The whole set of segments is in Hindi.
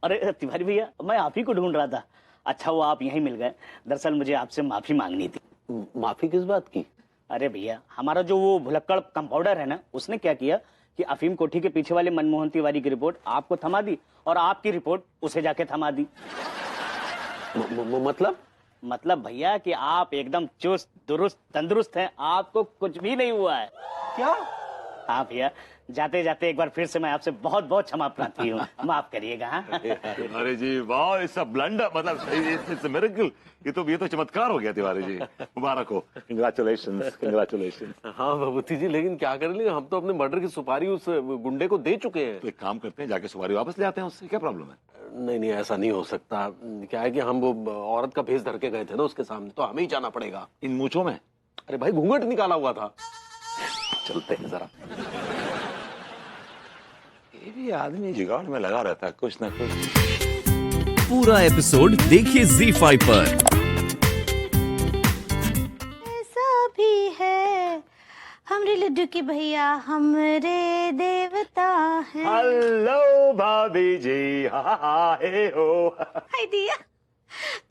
अरे तिवारी भैया, मैं आप ही को ढूंढ रहा था। अच्छा वो आप यहीं मिल गए। दरअसल मुझे आपसे माफी मांगनी थी। माफी किस बात की? अरे भैया, हमारा जो वो भुलक्कड़ कंपाउंडर है ना, उसने क्या किया कि अफीम कोठी के पीछे वाले मनमोहन तिवारी की रिपोर्ट आपको थमा दी और आपकी रिपोर्ट उसे जाके थमा दी। मतलब भैया कि आप एकदम चुस्त दुरुस्त तंदुरुस्त हैं, आपको कुछ भी नहीं हुआ है। क्या? हाँ भैया, जाते जाते एक बार फिर से मैं आपसे बहुत बहुत क्षमा प्रार्थी हूँ, माफ करिएगा। अरे जी वाह, इट्स अ ब्लंडर, मतलब इट्स अ मिरेकल। ये तो चमत्कार हो गया तिवारी जी, मुबारक हो। Congratulations congratulations. हाँ भभूति जी, लेकिन क्या कर लेंगे, हम तो अपने मर्डर की सुपारी उस गुंडे को दे चुके हैं। तो एक काम करते हैं, जाके सुपारी वापस ले आते हैं, उससे क्या प्रॉब्लम है? नहीं नहीं, ऐसा नहीं हो सकता। क्या है कि हम वो औरत का भेष धर के गए थे ना उसके सामने, तो हमें ही जाना पड़ेगा। इन मूंछों में? अरे भाई, घूंघट निकाला हुआ था। चलते हैं जरा। ये भी आदमी जुगाड़ में लगा रहता है कुछ ना कुछ। पूरा एपिसोड देखिए ZEE5 पर। ऐसा भी है हमरे लड्डू की भैया हमरे देवता हैं। हेलो भाभी जी, हाय हो। हाय दिया,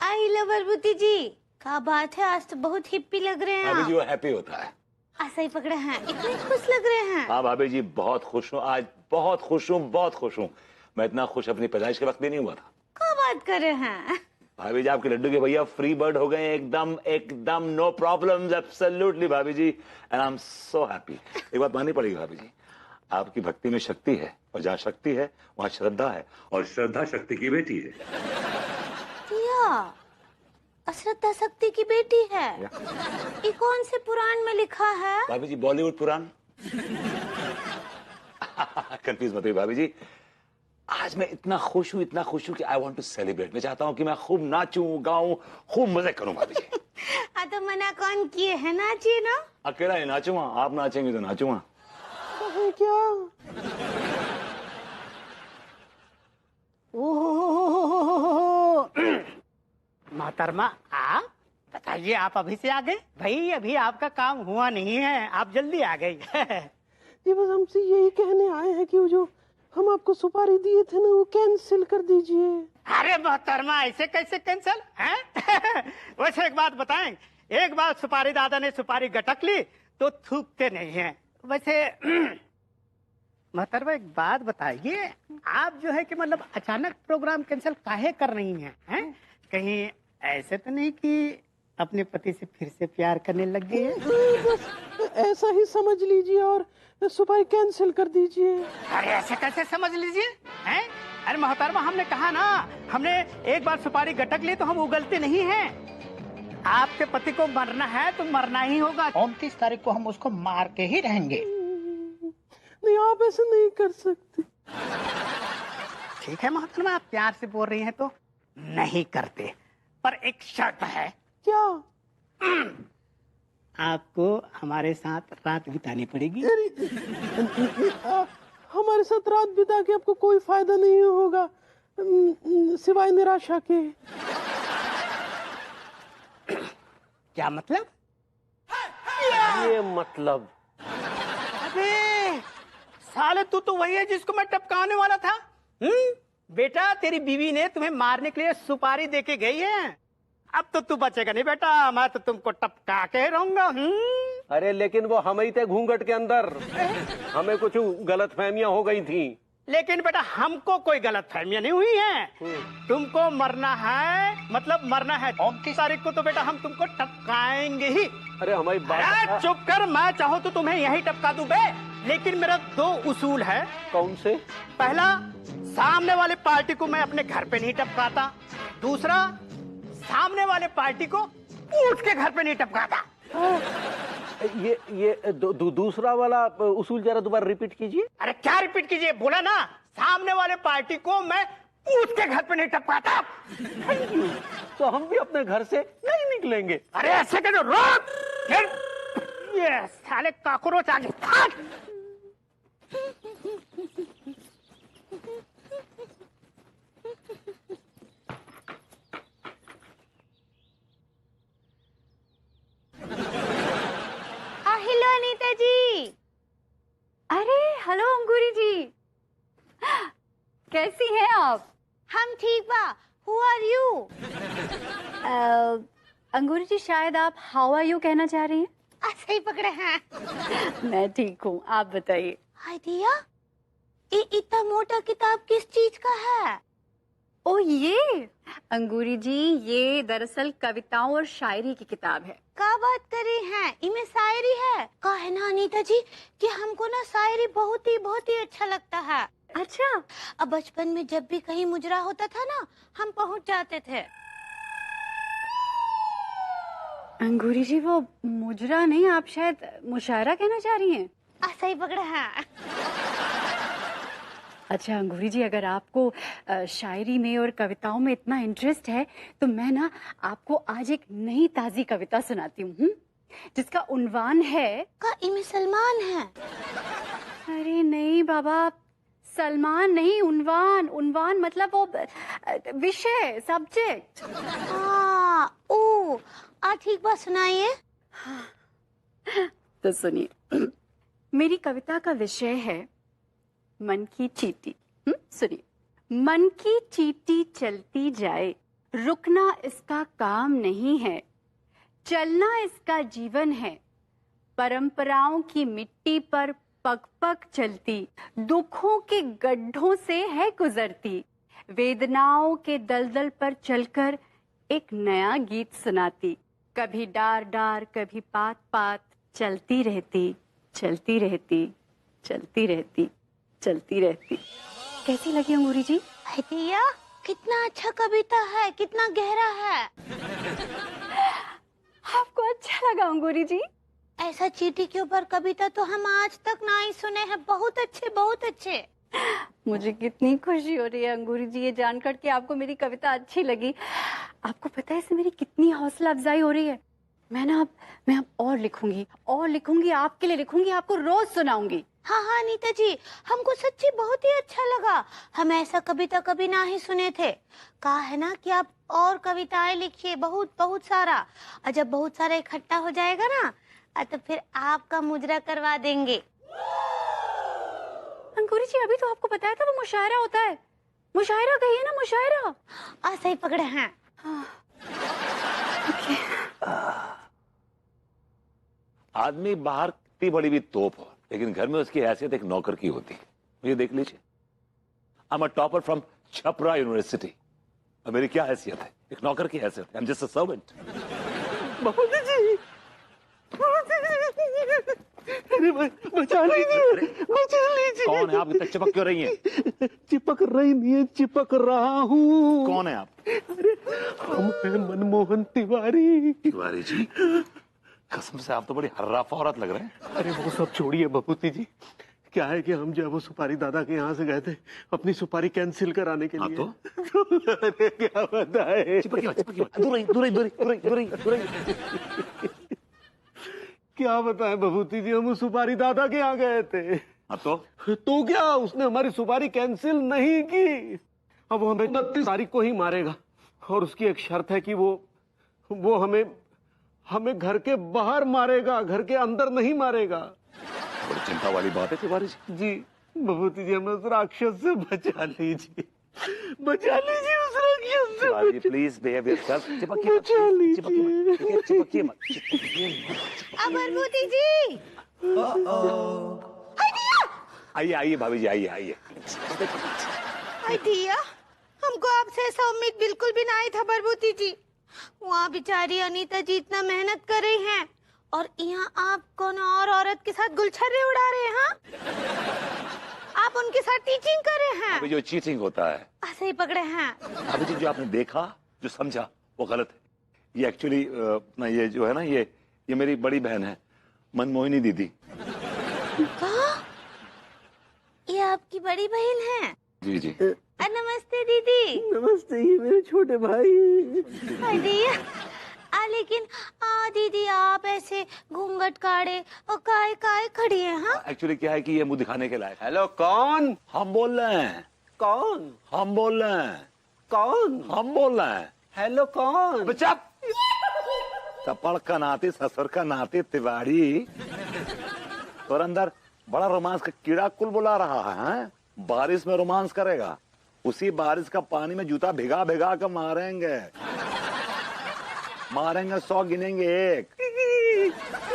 आई लव बरबूती जी। क्या बात है, आज तो बहुत हिप्पी लग रहे हैं भाभी आप। जी वो हैप्पी होता है। ऐसा ही पकड़े हैं, इतने खुश लग रहे हैं। हाँ भाभी जी, बहुत खुश हूँ आज, बहुत खुश हूँ, बहुत खुश हूँ। मैं इतना खुश अपनी पैदाइश के वक्त भी नहीं हुआ था। क्या बात कर रहे हैं? भाभी जी, आपके लड्डू के भैया फ्री बर्ड हो गए, एकदम एकदम नो प्रॉब्लम्स, एब्सोल्युटली भाभी जी, and I am so happy. एक बात माननी पड़ेगी भाभी जी, आपकी भक्ति में शक्ति है, और जहाँ शक्ति है वहाँ श्रद्धा है, और श्रद्धा शक्ति की बेटी है। दिया, अश्रद्धा शक्ति की बेटी है। ये कौन से पुराण में लिखा है? भाभी जी, बॉलीवुड पुराण। कंफ्यूज मत होइए भाभी जी, आज मैं इतना खुश हूँ कि आई वांट टू सेलिब्रेट। मैं चाहता हूँ कि मैं खूब नाचूं गाऊं, खूब मजे करूं भाभी जी। हाँ तो मना कौन किए है, नाचिए ना। अकेला ही नाचूंगा, आप नाचेंगे तो नाचूंगा। क्या? मोहतरमा आप बताइए, आप अभी से आ गए? भाई अभी आपका काम हुआ नहीं है, आप जल्दी आ गई। ये बस हमसे यही कहने आए हैं कि वो जो हम आपको सुपारी दिए थे ना, वो कैंसिल कर दीजिए। अरे मोहतरमा, ऐसे कैसे कैंसिल हैं? वैसे एक बात बताएं, एक बार सुपारी दादा ने सुपारी गटक ली तो थूकते नहीं हैं। वैसे मोहतरमा एक बात बताइए, आप जो है कि मतलब अचानक प्रोग्राम कैंसिल काहे कर रही हैं? कहीं ऐसे तो नहीं कि अपने पति से फिर से प्यार करने लग गई है? बस ऐसा ही समझ लीजिए और सुपारी कैंसिल कर दीजिए। अरे ऐसे कैसे समझ लीजिए हैं? अरे मोहतरमा, हमने कहा ना, हमने एक बार सुपारी गटक ली तो हम उगलते नहीं हैं। आपके पति को मरना है तो मरना ही होगा। 29 तारीख को हम उसको मार के ही रहेंगे। नहीं, आप ऐसे नहीं कर सकते। ठीक है मोहतरमा, आप प्यार से बोल रही हैं तो नहीं करते, पर एक शर्त है। क्या? आपको हमारे साथ रात बितानी पड़ेगी। हमारे साथ रात बिता के आपको कोई फायदा नहीं होगा सिवाय निराशा के। क्या मतलब? ये मतलब? अबे साले, तू तो वही है जिसको मैं टपकाने वाला था। बेटा, तेरी बीवी ने तुम्हें मारने के लिए सुपारी देके गई है। अब तो तू बचेगा नहीं बेटा, मैं तो तुमको टपका के रहूंगा। अरे लेकिन वो हम ही थे घूंघट के अंदर, हमें कुछ गलतफहमियां हो गई थी। लेकिन बेटा, हमको कोई गलतफहमियां नहीं हुई है। तुमको मरना है, मतलब मरना है। 29 तारीख को तो बेटा हम तुमको टपकाएंगे ही। अरे हमारी अरे बात चुप कर, मैं चाहूँ तो तुम्हें यही टपका दूं बे। लेकिन मेरा 2 उसूल है। कौन से? पहला, सामने वाले पार्टी को मैं अपने घर पे नहीं टपकाता। दूसरा, सामने वाले पार्टी को उसके घर पे नहीं टपकाता। ये दूसरा वाला उसूल जरा दोबारा रिपीट कीजिए। अरे क्या रिपीट कीजिए, बोला ना, सामने वाले पार्टी को मैं उसके घर पे नहीं टपकाता। तो हम भी अपने घर से नहीं निकलेंगे। अरे ऐसे करो, रोक। ये साले काकरोच आ गए। हेलो अनीता जी। अरे हेलो अंगूरी जी, कैसी हैं आप? हम ठीक बा। Who are you? अंगूरी जी, शायद आप हाउ आर यू कहना चाह रही हैं? सही पकड़े हैं। मैं ठीक हूँ, आप बताइए। हाय दिया, ये इतना मोटा किताब किस चीज का है? ओ ये अंगूरी जी, ये दरअसल कविताओं और शायरी की किताब है। का बात कर रही हैं? इनमें शायरी है? का है ना अनीता जी कि हमको ना शायरी बहुत ही अच्छा लगता है। अच्छा, अब बचपन में जब भी कहीं मुजरा होता था ना, हम पहुंच जाते थे। अंगूरी जी, वो मुजरा नहीं, आप शायद मुशायरा कहना चाह रही हैं। सही पकड़ा है। अच्छा अंगूरी जी, अगर आपको शायरी में और कविताओं में इतना इंटरेस्ट है तो मैं ना आपको आज एक नई ताजी कविता सुनाती हूँ, जिसका उन्वान है। का इनमें सलमान है? अरे नहीं बाबा, सलमान नहीं, उन्वान। उन्वान मतलब वो विषय, सब्जेक्ट। ओ ठीक बात, सुनाइए। तो सुनिए, मेरी कविता का विषय है मन की चींटी। सुनिए। मन की चींटी चलती जाए, रुकना इसका काम नहीं है, चलना इसका जीवन है, परंपराओं की मिट्टी पर पग पग चलती, दुखों के गड्ढों से है गुजरती, वेदनाओं के दलदल पर चलकर एक नया गीत सुनाती, कभी डार डार कभी पात पात, चलती रहती चलती रहती चलती रहती चलती रहती। कैसी लगी अंगूरी जी? दिया, कितना अच्छा कविता है, कितना गहरा है। आपको अच्छा लगा अंगूरी जी? ऐसा चींटी के ऊपर कविता तो हम आज तक ना ही सुने हैं। बहुत अच्छे, बहुत अच्छे। मुझे कितनी खुशी हो रही है अंगूरी जी ये जानकर कि आपको मेरी कविता अच्छी लगी। आपको पता है इससे मेरी कितनी हौसला अफजाई हो रही है। मैं अब और लिखूंगी, आपके लिए लिखूंगी, आपको रोज सुनाऊंगी। हाँ नीता जी, हमको सच्ची बहुत ही अच्छा लगा। हम ऐसा कविता कभी ना ही सुने थे। कहा है ना कि आप और कविताएं लिखिए, बहुत सारा। और जब बहुत सारा इकट्ठा हो जाएगा ना, तो फिर आपका मुजरा करवा देंगे। अंकुरी जी, अभी तो आपको बताया था वो मुशायरा होता है। मुशायरा कहिए ना, मुशायरा। सही पकड़े हैं। आदमी बाहर कितनी बड़ी भी तोप हो, लेकिन घर में उसकी हैसियत एक नौकर की होती है। मुझे देख लीजिए, I am a topper from Chhapra university. और मेरी क्या हैसियत है? एक नौकर की हैसियत। I am just a servant. बाबूजी जी, अरे बचा लीजिए, बचा लीजिए। कौन है आप? इतना चिपक क्यों रही हैं? चिपक रही नहीं है, चिपक रहा हूँ। कौन है आप? अरे हम हैं मनमोहन तिवारी। तिवारी जी, कसम से आप तो बड़ी हर्राफा औरत लग रहे हैं। अरे वो सब छोड़िए बाबूजी जी। क्या है कि हम जो है वो सुपारी दादा के यहाँ से गए थे अपनी सुपारी कैंसिल कराने के लिए। तो अरे क्या बताए। क्या बताए बबूती जी, हम उस सुपारी दादा के यहाँ गए थे। तो क्या, उसने हमारी सुपारी कैंसिल नहीं की। अब वो हमें 29 तारीख को ही मारेगा, और उसकी एक शर्त है कि वो हमें घर के बाहर मारेगा, घर के अंदर नहीं मारेगा। बड़ी चिंता वाली बात है तिवारी जी बबूती जी, हमें उस राक्षस से बचा लीजिए, बचा लीजिए उस राक्षस से। Tiwari ji, please behave yourself. बचा लीजिए। चिपकिए मत। अमरभूति जी, आइए भाभी जी, आइए। दिया, हमको आपसे ऐसा उम्मीद बिल्कुल भी नहीं था बरबूती जी। वहाँ बेचारी अनीता जी इतना मेहनत कर रही हैं, और यहाँ आप कौन और औरत के साथ गुलछर्रे उड़ा रहे हैं। आप उनके साथ टीचिंग कर रहे हैं। अभी जो चीटिंग होता है, सही पकड़े हैं। अभी जो आपने देखा, जो समझा, वो गलत है। ये एक्चुअली ना, ये जो है ना, ये मेरी बड़ी बहन है, मनमोहिनी दीदी। कहा? ये आपकी बड़ी बहन है? जी। नमस्ते दीदी। नमस्ते, ये मेरे छोटे भाई। लेकिन दीदी, आप ऐसे घूंघट काढ़े और काय खड़ी है? हाँ, एक्चुअली क्या है कि ये मुंह दिखाने के लायक। हेलो, कौन? हम बोल रहे हैं। कौन? हम बोल रहे हैं। कौन? हम बोल रहे हैं। हेलो, कौन? चुप। थप्पड़ का नाते, ससुर का नाते, तिवारी और अंदर बड़ा रोमांस का कीड़ा कुल बुला रहा है। बारिश में रोमांस करेगा, उसी बारिश का पानी में जूता भिगा भिगा कर मारेंगे। मारेंगे 100 गिनेंगे 1।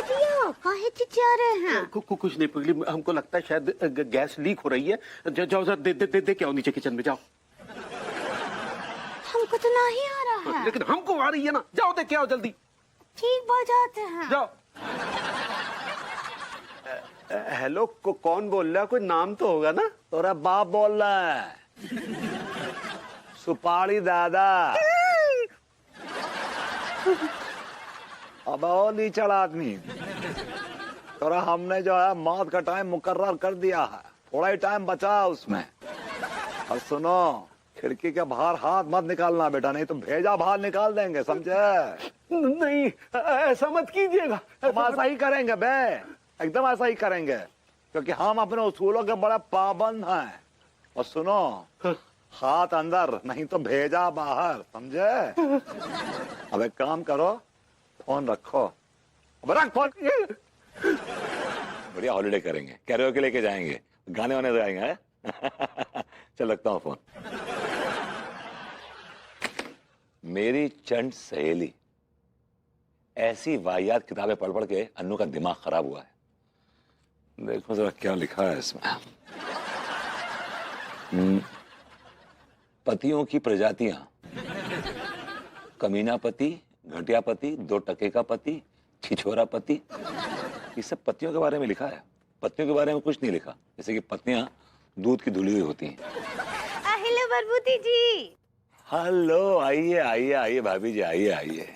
भैया काहे चिचिया रहे हैं? कुछ नहीं पगली, हमको लगता है शायद गैस लीक हो रही है। जाओ जाओ, दे के आओ नीचे किचन में, जाओ। हमको तो नहीं आ रहा है। लेकिन हमको आ रही है ना, जाओ दे के आओ जल्दी, ठीक बजाते हैं। जाओ। हेलो, कौन बोल रहा है? कोई नाम तो होगा ना? तोरा बाप बोल रहा है, सुपारी दादा। अब और लीचड़ आदमी, तोरा हमने जो है मौत का टाइम मुकर्रर कर दिया है, थोड़ा ही टाइम बचा है उसमें। और सुनो, खिड़की के बाहर हाथ मत निकालना बेटा, नहीं तो भेजा बाहर निकाल देंगे, समझे? नहीं, ऐसा मत कीजिएगा। हम ऐसा ही करेंगे बे, एकदम ऐसा ही करेंगे, क्योंकि हम अपने उसूलों के बड़ा पाबंद हैं। और सुनो, हाथ अंदर नहीं तो भेजा बाहर, समझे? अब एक काम करो, फोन रखो। अब रख फोन। बढ़िया हॉलिडे करेंगे, कैरियोके लेके जाएंगे, गाने वाने गाएंगे। हैं? चल रखता हूं फोन। मेरी चंड सहेली, ऐसी वाहियात किताबें पढ़ पढ़ के अन्नू का दिमाग खराब हुआ है। देखो जरा क्या लिखा है इसमें। पतियों की प्रजातियां: कमीना पति, घटिया पति, 2 टके का पति, छिछोरा पति। ये सब पतियों के बारे में लिखा है, पत्नियों के बारे में कुछ नहीं लिखा। जैसे कि पत्नियां दूध की धुली हुई होती हैं। हेलो बरबूती जी। हेलो, आइए आइए आइए भाभी जी, आइए आइए।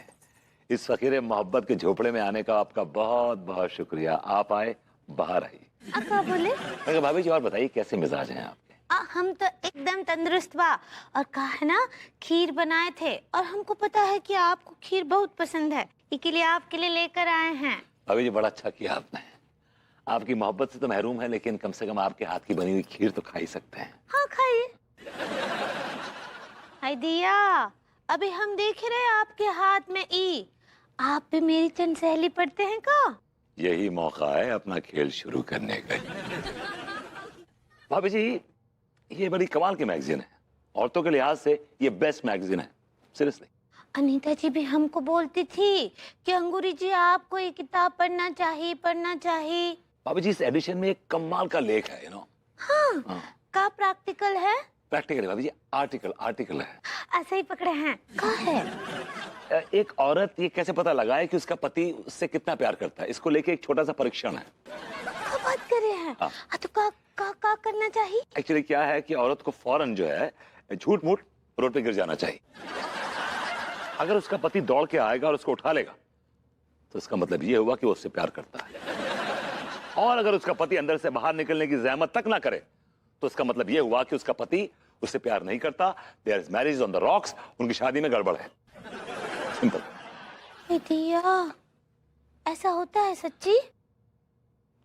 इस फकीर मोहब्बत के झोपड़े में आने का आपका बहुत बहुत शुक्रिया। आप आए, बाहर आइए। क्या बोले? अगर भाभी जी और बताइए, कैसे मिजाज हैं आपके? हम तो एकदम तंदुरुस्त बा। और कहा है ना, खीर बनाए थे और हमको पता है कि आपको खीर बहुत पसंद है, इसलिए आपके लिए लेकर आए हैं। भाभी जी बड़ा अच्छा किया आपने। आपकी मोहब्बत से तो महरूम है, लेकिन कम से कम आपके हाथ की बनी हुई खीर तो खा ही सकते हैं। हाँ खाइए। हाय दिया, अभी हम देख रहे हैं आपके हाथ में ई। आप भी मेरी चंद सहेली पढ़ते हैं का? यही मौका है अपना खेल शुरू करने का। भाभी जी, ये बड़ी कमाल की मैगजीन है, औरतों के लिहाज से ये बेस्ट मैगजीन है, सीरियसली। अनीता जी भी हमको बोलती थी कि अंगूरी जी आपको ये किताब पढ़ना चाहिए, पढ़ना चाहिए। भाभी जी, इस एडिशन में एक कमाल का लेख है, यू नो। हाँ, का प्रैक्टिकल है? प्रैक्टिकल है भाभी जी, आर्टिकल है। ऐसे ही पकड़े हैं। का है? एक औरत ये कैसे पता लगाए कि उसका पति उससे कितना प्यार करता है, इसको लेके एक छोटा सा परीक्षण है। क्या बात कर रहे हैं? हाँ। तो का करना चाहिए? एक्चुअली क्या है कि औरत को फौरन जो है झूठ मूठ रोड पे गिर जाना चाहिए। अगर उसका पति दौड़ के आएगा और उसको उठा लेगा, तो इसका मतलब ये हुआ कि वो उससे प्यार करता है। और अगर उसका पति अंदर से बाहर निकलने की जहमत तक ना करे, तो इसका मतलब ये हुआ कि उसका पति उससे प्यार नहीं करता। There is marriage on the rocks, उनकी शादी में गड़बड़ है। सिंपल। दिया, ऐसा होता है सच्ची?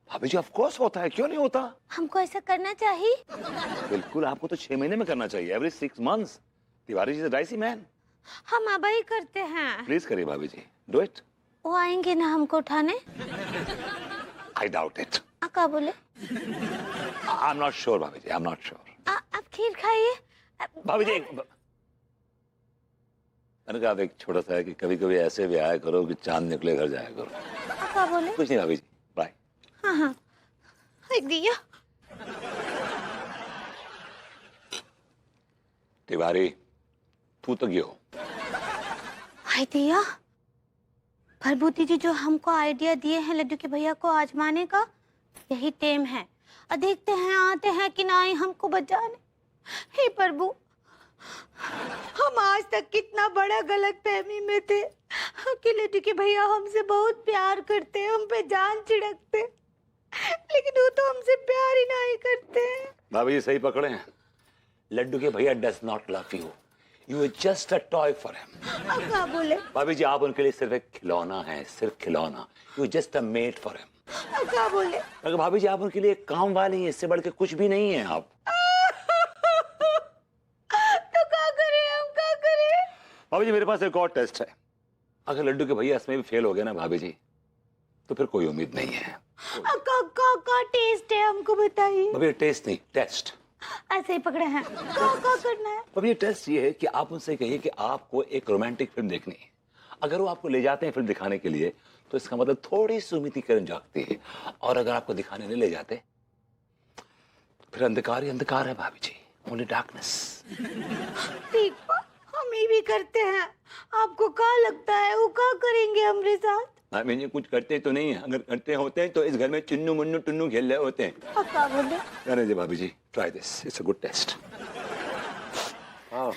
भाभी जी, ऑफ कोर्स होता है, क्यों नहीं होता? हमको ऐसा करना चाहिए? बिल्कुल, आपको तो 6 महीने में करना चाहिए, every 6 months। Tiwari ji is a dicey man. हम अब ही करते हैं। प्लीज करिए भाभी जी, डू इट। वो आएंगे ना हमको उठाने? I doubt it. क्या बोले? आई एम नॉट श्योर भाभी जी, आई एम नॉट श्योर। आप खीर खाइए। भाभी जी, मैंने कहा एक छोटा सा है कि कभी कभी ऐसे भी आया करो कि चांद निकले घर जाया करो। क्या बोले? कुछ नहीं भाभी जी, बाय। हाँ हाँ। दिया, तिवारी तू तो गियो। हाय दिया, भरभूति जी जो हमको आइडिया दिए हैं लड्डू के भैया को आजमाने का, यही टेम है। और देखते हैं आते हैं कि ना ही हमको बचाने। हे प्रभु, हम आज तक कितना बड़ा गलत फहमी में थे कि लड्डू के भैया हमसे बहुत प्यार करते, हम पे जान छिड़कते, लेकिन वो तो हमसे प्यार ही नहीं करते। भाभी जी सही पकड़े हैं, लड्डू के भैया does not love you, you are just a toy for him. अब क्या बोले? भाभी जी, आप उनके लिए सिर्फ एक खिलौना है, सिर्फ खिलौना। You just a made for him. अब क्या बोले? अगर भाभी जी, आप उनके लिए एक काम वाली हैं, इससे बढ़ के कुछ भी नहीं है आप। तो क्या करें हम, क्या करें? भाभी जी, मेरे पास एक और टेस्ट है। अगर लड्डू के भैया इसमें भी फेल हो गए ना भाभी जी, तो फिर कोई उम्मीद नहीं है। का टेस्ट है, हमको बताइए। भाभी टेस्ट नहीं, टेस्ट। ऐसे ही पकड़े हैं। क्या करना है? अब ये टेस्ट ये है कि आप उनसे कहिए कि आपको एक रोमांटिक फिल्म देखनी है। अगर वो आपको ले जाते हैं फिल्म दिखाने के लिए तो इसका मतलब थोड़ी सी उम्मीदीकरण जागती है, और अगर आपको दिखाने नहीं ले जाते फिर अंधकार ही अंधकार है भाभी जी, ओनली डार्कनेस। ठीक बा, हम ही भी करते हैं। आपको क्या लगता है वो क्या करेंगे हमारे साथ? ये कुछ करते तो नहीं है, अगर करते होते हैं तो इस घर में चुन्नू मुन्नू टुन्नू खेल रहे होते हैं। आप क्या बोले? कहने जी भाभी जी, try this, it's a good taste. Allah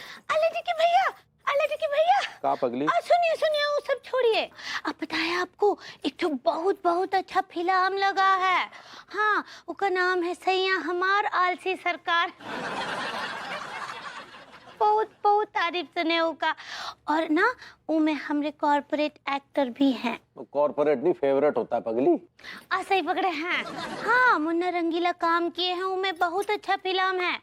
जी भैया का पगली? सुनिए सुनिए, वो सब छोड़िए। अब बताया आपको एक तो बहुत बहुत अच्छा फिल्म लगा है। हाँ, उसका नाम है सैया हमार आलसी सरकार। बहुत बहुत तारीफ सुने उसका। और ना उनमें हमरे कॉर्पोरेट एक्टर भी हैं। कॉर्पोरेट नहीं, फेवरेट होता है पगली। ऐसे ही पकड़े हैं। हाँ, मुन्ना रंगीला काम किए हैं उनमें, बहुत अच्छा फिल्म है।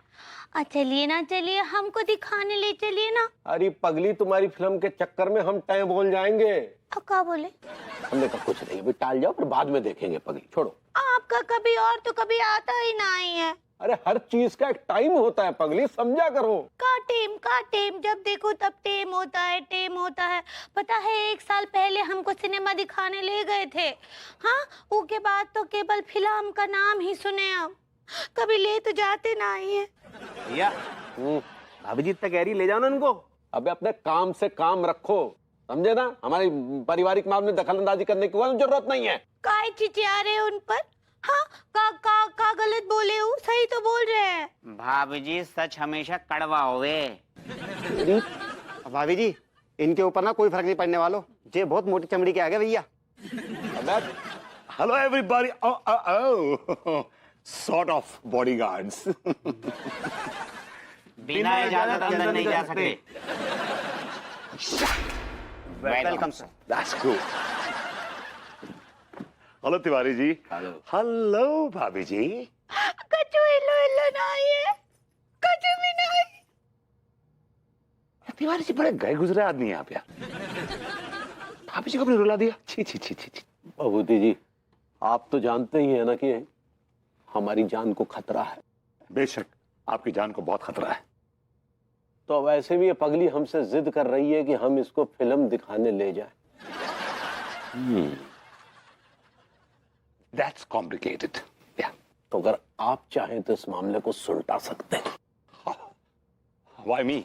चलिए ना, चलिए हमको दिखाने ले चलिए ना। अरे पगली, तुम्हारी फिल्म के चक्कर में हम टाइम बोल जाएंगे। अब क्या बोले? हमने कहा कुछ नहीं, अभी टाल जाओ, फिर बाद में देखेंगे पगली, छोड़ो। आपका कभी और तो कभी आता ही नहीं है। अरे हर चीज का एक टाइम होता है पगली, समझा करो। का टेम, जब देखो तब टेम होता है। पता है 1 साल पहले हमको सिनेमा दिखाने ले गए थे। हाँ, उसके बाद तो केवल फिल्म का नाम ही सुने, हम कभी ले तो जाते नहीं है। भैया भाभी जी इतना कह रही, ले जाओ ना उनको। अबे अपने काम से काम रखो, समझे ना। हमारे पारिवारिक मामले में दखलंदाजी करने की कोई जरूरत नहीं है। काय चिचिया रहे उन पर? हाँ, का गलत बोले हो? सही तो बोल रहे हैं। भाभी जी, सच हमेशा कड़वा होवे। भाभी जी इनके ऊपर ना कोई फर्क नहीं पड़ने वालो, ये बहुत मोटी चमड़ी के आगे भैया। Hello everybody, sort of bodyguards. बिना इजाजत अंदर नहीं जा सकते। Welcome sir. That's good. Hello Tiwari ji. Hello भाभी जी। कचू इल्लो नहीं है, कचू भी नहीं। तिवारी जी बड़े गए गुजरे आदमी हैं आप यार। भाभी जी को भी रुला दिया। छी छी छी छी। भभूति जी, आप तो जानते ही है ना कि हमारी जान को खतरा है। बेशक आपकी जान को बहुत खतरा है। तो वैसे भी ये पगली हमसे जिद कर रही है कि हम इसको फिल्म दिखाने ले जाएं। That's complicated. Yeah. तो अगर आप चाहें तो इस मामले को सुलटा सकते हैं। Why me?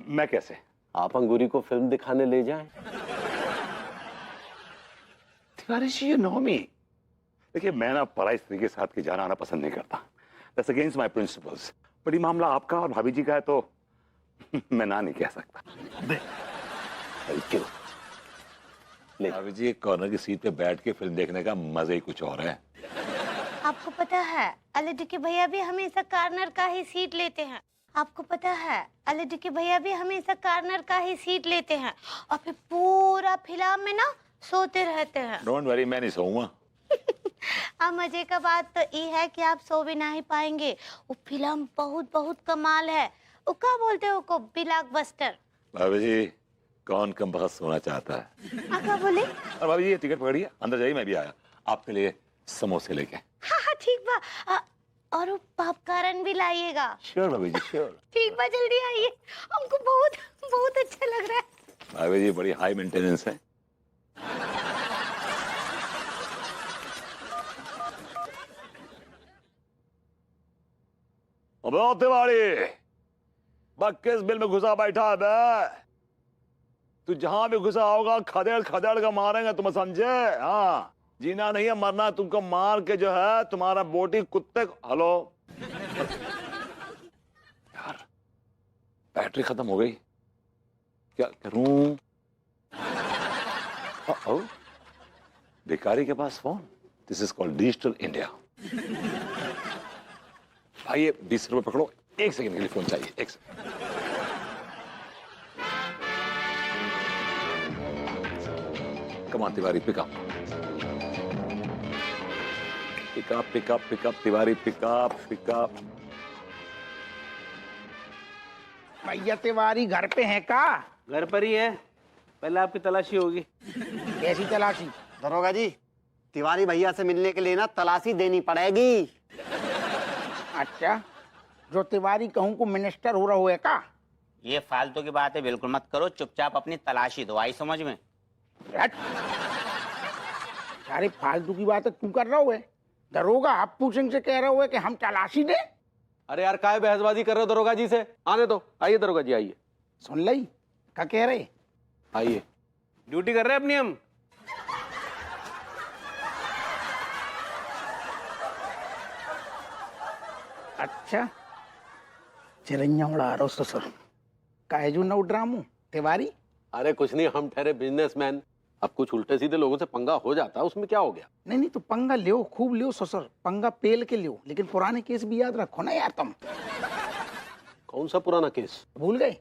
मैं कैसे? आप अंगूरी को फिल्म दिखाने ले जाएं। Tiwari ji, you know me. देखिए, मैं ना पराई स्त्री के साथ के जाना आना पसंद नहीं करता। That's against my principles. पर ये मामला आपका और भाभी जी का है तो मैं ना नहीं कह सकता। क्यों? भाभी जी, एक कॉर्नर की सीट पे बैठ के फिल्म देखने का मजा ही कुछ और है। आपको पता है अल्लाह के भैया भी हमेशा कॉर्नर का ही सीट लेते हैं। आपको पता है अल्लाह के भैया भी हमेशा कॉर्नर का ही सीट लेते हैं और फिर पूरा फिल्म में ना सोते रहते हैं। डोंट वरी, मैं नहीं सोऊंगा। अब मजे का बात तो ये है कि आप सो भी नहीं पाएंगे। वो फिल्म बहुत बहुत कमाल है। वो क्या बोलते हो को, ब्लॉकबस्टर। भाभी जी, कौन कम बखत सोना चाहता है? क्या बोले? और भाभी जी, ये टिकट पकड़िए, अंदर जाइए, मैं भी आया आपके लिए समोसे लेके। हाँ ठीक बा। और वो पॉपकॉर्न भी लाइएगा। श्योर भाभी जी, श्योर। ठीक बा, जल्दी आइए, हमको बहुत बहुत अच्छा लग रहा है। भाभी जी बड़ी हाई मेंटेनेंस है। अबे ओ तिवारी, किस बिल में घुसा बैठा है बे? तू जहां भी घुसा होगा खदेड़ खदेड़ का मारेंगे, तुम समझे? हाँ, जीना नहीं है, मरना। तुमको मार के जो है तुम्हारा बोटी कुत्ते। हेलो यार, बैटरी खत्म हो गई, क्या करूं? भिखारी के पास phone. This is called digital India. भाई ये 20 रुपए पकड़ो, 1 सेकंड के लिए फोन चाहिए। 1 second. Come on Tiwari, pick up pick up pick up pick up Tiwari, pick up pick up. भैया तिवारी घर पे है का? घर पर ही है, पहले आपकी तलाशी होगी। कैसी तलाशी? दरोगा जी, तिवारी भैया से मिलने के लिए ना तलाशी देनी पड़ेगी। अच्छा, जो तिवारी कहूँ को मिनिस्टर हो रहा हो है का? ये फालतू की बात है, बिल्कुल मत करो, चुपचाप अपनी तलाशी दो, आई समझ में? हट। अरे फालतू की बात है तू कर रहा हो है? दरोगा अप्पू सिंह से कह रहा हो है कि हम तलाशी दे? अरे यार काय बहसबाजी कर रहे हो दरोगा जी से? आने दो, आइए दरोगा जी आइए। सुन लई क्या कह रहे? आइए, ड्यूटी कर रहे हैं अपनी हम। अच्छा चिरैया उड़ा रहा हो ससुर, काहे जो नौ ड्रामो तिवारी? अरे कुछ नहीं, हम ठहरे बिजनेसमैन, अब कुछ उल्टे सीधे लोगों से पंगा हो जाता है, उसमें क्या हो गया? नहीं नहीं तो पंगा लियो, खूब लियो ससुर, पंगा पेल के लियो, लेकिन पुराने केस भी याद रखो ना यार तुम। कौन सा पुराना केस? भूल गए?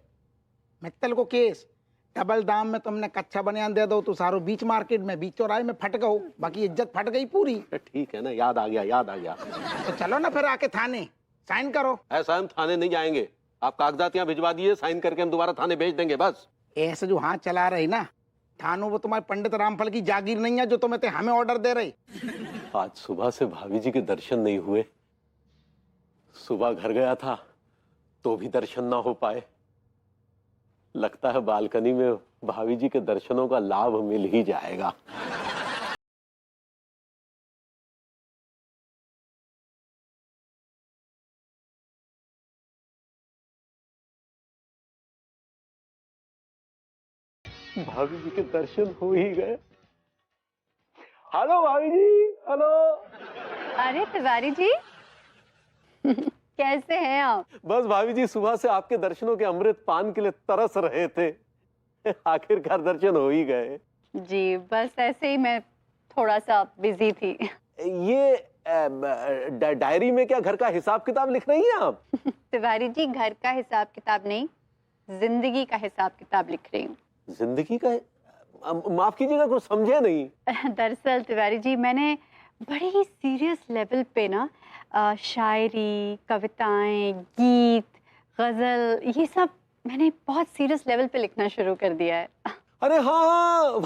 मित्तल को केस, डबल दाम में तुमने कच्चा बनियान दे दो तो सारो बीच मार्केट में, बीच चौराहे में फट गओ, बाकी इज्जत फट गई पूरी। ठीक है ना, याद आ गया, याद आ गया। तो चलो ना फिर आके थाने साइन करो। ऐसा हम थाने नहीं जाएंगे, आप कागजात यहाँ भिजवा दिए, साइन करके हम दोबारा थाने भेज देंगे बस। ऐसे जो हाथ चला रही ना थानों, वो तुम्हारे पंडित रामफल की जागीर नहीं है जो तुम्हें हमें ऑर्डर दे रही। आज सुबह से भाभी जी के दर्शन नहीं हुए, सुबह घर गया था तो भी दर्शन ना हो पाए, लगता है बालकनी में भाभी जी के दर्शनों का लाभ मिल ही जाएगा। भाभी जी के दर्शन हो ही गए। हेलो भाभी जी, हेलो। अरे तिवारी जी कैसे हैं आप? बस भाभी जी सुबह से आपके दर्शनों के अमृत पान के लिए तरस रहे थे, आखिरकार दर्शन हो ही गए। जी बस ऐसे ही, मैं थोड़ा सा बिजी थी। ये डायरी में क्या घर का हिसाब किताब लिख रही हैं आप? तिवारी जी घर का हिसाब किताब नहीं, जिंदगी का हिसाब किताब लिख रही हूँ। जिंदगी का? माफ कीजिएगा, कुछ समझे नहीं। दरअसल तिवारी जी मैंने बड़ी ही सीरियस लेवल पे ना शायरी, कविताएं, गीत, गजल, ये सब मैंने बहुत सीरियस लेवल पे लिखना शुरू कर दिया है। अरे हाँ,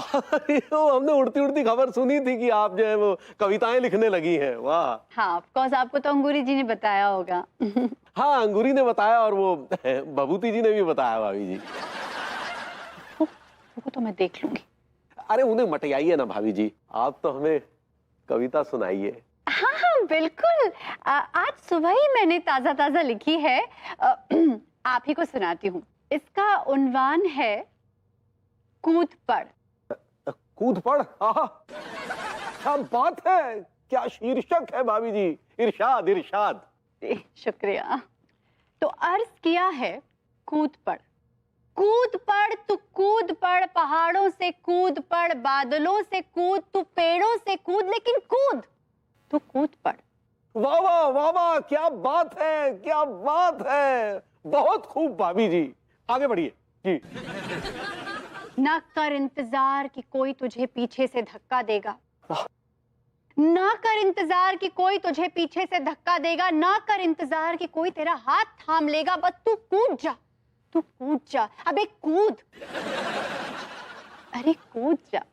हमने उड़ती उड़ती खबर सुनी थी कि आप जो है वो कविताएं लिखने लगी हैं। वाह। हाँ ऑफ कोर्स, आपको तो अंगूरी जी ने बताया होगा। हाँ अंगूरी ने बताया और वो बबूती जी ने भी बताया भाभी जी। वो तो मैं देख लूंगी। अरे उन्हें मटियाइए ना भाभी जी, आप तो हमें कविता सुनाइए। हाँ हाँ बिल्कुल, आज सुबह ही मैंने ताजा ताजा लिखी है, आप ही को सुनाती हूँ। इसका उन्वान है कूद पड़। कूद पड़? क्या बात है, क्या शीर्षक है भाभी जी, इरशाद इरशाद। शुक्रिया। तो अर्ज किया है कूद पड़, कूद पड़ तू कूद पड़, पहाड़ों से कूद पड़, बादलों से कूद, तू पेड़ों से कूद, लेकिन कूद तू कूद पड़। वाह वाह वाह वाह, क्या बात है, क्या बात है, बहुत खूब भाभी जी, आगे बढ़िए जी। ना कर इंतजार कि कोई तुझे पीछे से धक्का देगा, ना कर इंतजार कि कोई तुझे पीछे से धक्का देगा, ना कर इंतजार कि कोई तेरा हाथ थाम लेगा, बस तू कूद जा, तू कूद जा, अबे कूद, अरे कूद जा,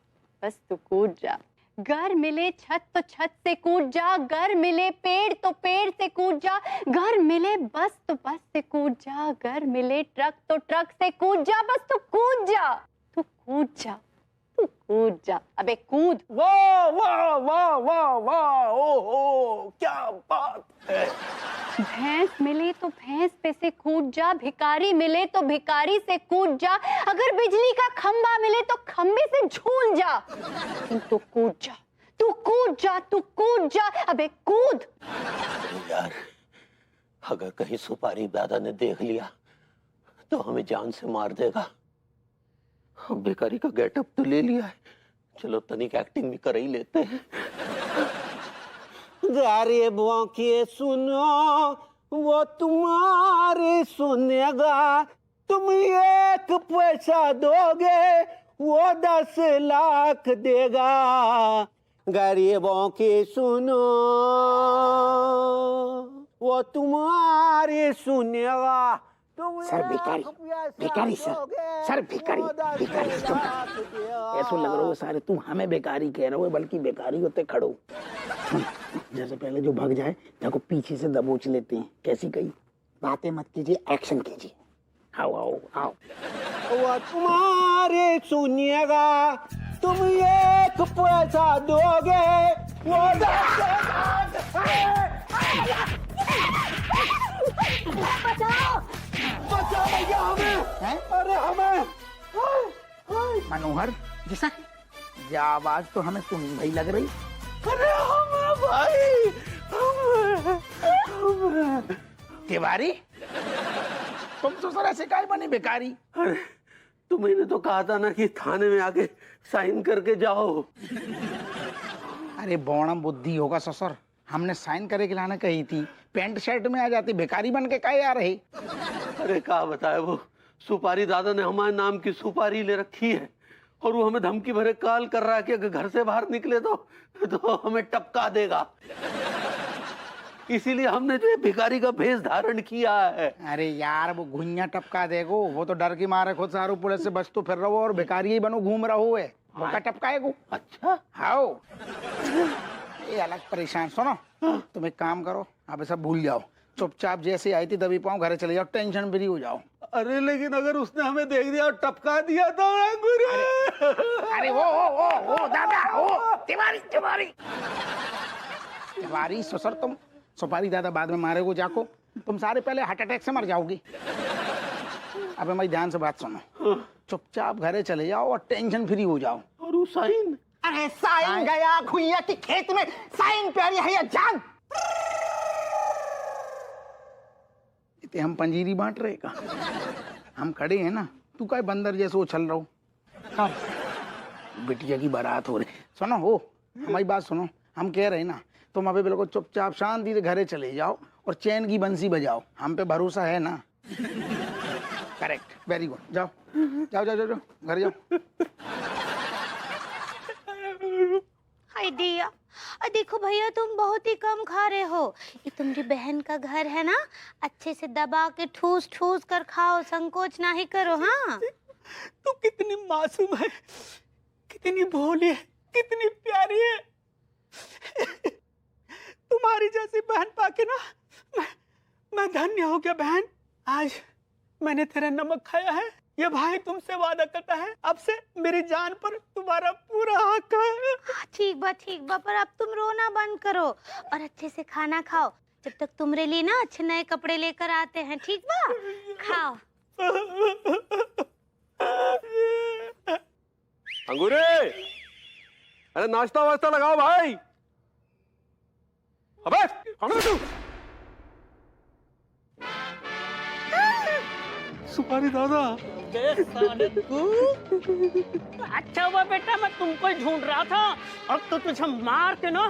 बस तू कूद जा। घर मिले छत तो छत से कूद जा, घर मिले पेड़ तो पेड़ से कूद जा, घर मिले बस तो बस से कूद जा, घर मिले ट्रक तो ट्रक से कूद जा, बस तू कूद जा, तू कूद जा, तू कूद जा, अबे कूद। वाह वाह वाह वाह वाह, ओहो क्या बात है। भैंस मिले तो भैंस पे से कूद जा, भिखारी मिले तो भिखारी से कूद जा, अगर बिजली का खंबा मिले तो खंबे से झूल जा, तू कूद जा, तू कूद जा, तू कूद जा, अबे कूद। यार अगर कहीं सुपारी दादा ने देख लिया तो हमें जान से मार देगा। हम बेकारी का गेटअप तो ले लिया है, चलो तनिक एक्टिंग भी कर ही लेते हैं। गरीबों की सुनो वो तुम्हारी सुनेगा, तुम 1 पैसा दोगे वो 10 लाख देगा। गरीबों की सुनो वो तुम्हारी सुनेगा, सर भिखारी, भिखारी सर भिखारी, भिखारी ऐसा लग रहा है सारे तुम हमें बेकारी कह रहे हो, बल्कि बेकारी होते खड़ो। जैसे पहले जो भाग जाए जाको पीछे से दबोच लेते हैं, कैसी कही? बातें मत कीजिए, एक्शन कीजिए। आओ आओ आओ। वो तुम्हारे सुनिएगा, तुम एक पैसा दोगे वो बचाओ भैया हमें। हैं? अरे हमें मनोहर जैसा आवाज तो हमें सुनी भाई लग रही। अरे हमें भाई तिवारी तुम तो सर ऐसे काय बने बेकारी। अरे तुम्हें तो कहा था ना कि थाने में आके साइन करके जाओ। अरे बौणम बुद्धि होगा ससुर, हमने साइन करे के लाने कही थी, पैंट शर्ट में आ जाती, बेकारी बन के काहे आ रही। अरे क्या बताए, वो सुपारी दादा ने हमारे नाम की सुपारी ले रखी है और वो हमें धमकी भरे कॉल कर रहा है कि अगर घर से बाहर निकले तो हमें टपका देगा। इसीलिए हमने जो भिखारी का भेष धारण किया है। अरे यार वो घुइया टपका देगो, वो तो डर की मारे खुद सारू पुलिस से बच तो फिर रहो और भिखारी ही बनो घूम रहो है, वो का टपकाएगो। अच्छा हाओ ये अलग परेशान। सुनो तुम एक काम करो, आप सब भूल जाओ, चुपचाप जैसे आई थी दबी पाओ घरे चले जाओ, टेंशन फ्री हो जाओ। अरे लेकिन अगर उसने हमें देख दिया और टपका दिया तो अरे वो दादा ओ तिवारी तिवारी तिवारी ससुर, तुम सुपारी दादा बाद में मारेगो जाको, तुम सारे पहले हार्ट अटैक से मर जाओगी। अब हमारी ध्यान से बात सुनो, चुपचाप घरे चले जाओ और टेंशन फ्री हो जाओ। और वो साइन, अरे साइन गया खुइया की खेत में, साइन प्यारी है या जान। इतने हम पंजीरी बांट रहे का, हम खड़े हैं ना, तू का बंदर जैसे उछल रहा हो। बिटिया की बारात हो रही। सुनो हो हमारी बात सुनो, हम कह रहे ना तुम अभी बिल्कुल चुपचाप शांति से घरे चले जाओ और चैन की बंसी बजाओ, हम पे भरोसा है ना। करेक्ट, वेरी गुड, जाओ जाओ जाओ जाओ घर जाओ। हाय दिया, देखो भैया तुम बहुत ही कम खा रहे हो, ये तुम्हारी बहन का घर है ना, अच्छे से दबा के ठूस ठूस कर खाओ, संकोच ना ही करो। हाँ तू कितनी मासूम है, कितनी भोली है, कितनी प्यारी है। तुम्हारी जैसी बहन पाके ना मैं धन्य हो गया बहन। आज मैंने तेरा नमक खाया है। ये भाई तुमसे वादा करता है अब से मेरी जान पर तुम्हारा पूरा हक है। ठीक बा, पर अब तुम रोना बंद करो और अच्छे से खाना खाओ, जब तक तुम्हारे लिए ना अच्छे नए कपड़े लेकर आते हैं। ठीक बा, खाओ। अंगूरे, अरे नाश्ता वास्ता लगाओ भाई। अबे कौन है तू? सुपारी दादा। अच्छा हुआ बेटा, मैं तुमको ही ढूंढ रहा था। अब तो तुझे मार के ना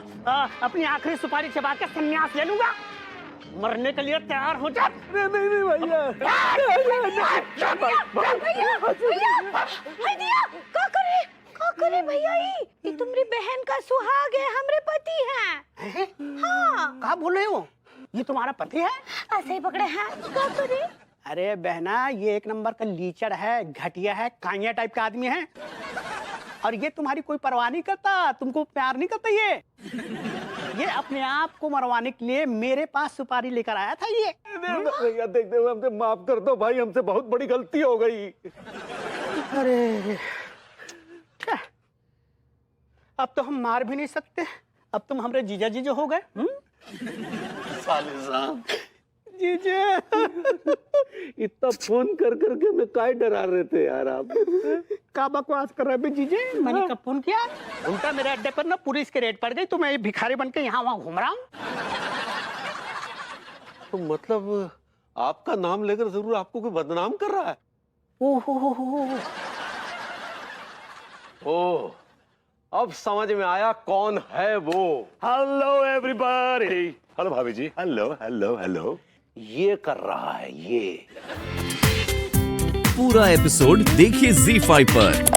अपनी आखिरी सुपारी चबा के संन्यास ले लूंगा। मरने के लिए तैयार हो जा। नहीं भैया, का करे भैया, ये तुम्हारी बहन का सुहाग है, हमरे पति हैं। हाँ कहा बोल रहे हो, ये तुम्हारा पति है? ऐसे ही पकड़े हैं, का करे? अरे बहना, ये एक नंबर का लीचड़ है, घटिया है, काइया टाइप का आदमी है। और ये तुम्हारी कोई परवाह नहीं करता, तुमको प्यार नहीं करता। ये अपने आप को मरवाने के लिए मेरे पास सुपारी लेकर आया था। ये भैया देखते हुए हमसे माफ कर दो भाई, हमसे बहुत बड़ी गलती हो गई। अरे अब तो हम मार भी नहीं सकते, अब तुम हमारे जीजा जीजो हो गए। साले साहब, जीजा इतना फोन कर करके मैं काय डरा रहे थे यार आप। का बकवास कर रहे जीजे, मैंने कब फोन किया? उल्टा मेरे अड्डे पर ना पुलिस की रेड पड़ गई, तो मैं भिखारी बन के यहाँ वहाँ घूम रहा हूँ। तो मतलब आपका नाम लेकर जरूर आपको कोई बदनाम कर रहा है? ओह, अब समझ में आया कौन है वो। Hello everybody. हेलो भाभी जी। Hello hello hello. ये कर रहा है ये। पूरा एपिसोड देखिए ZEE5 पर।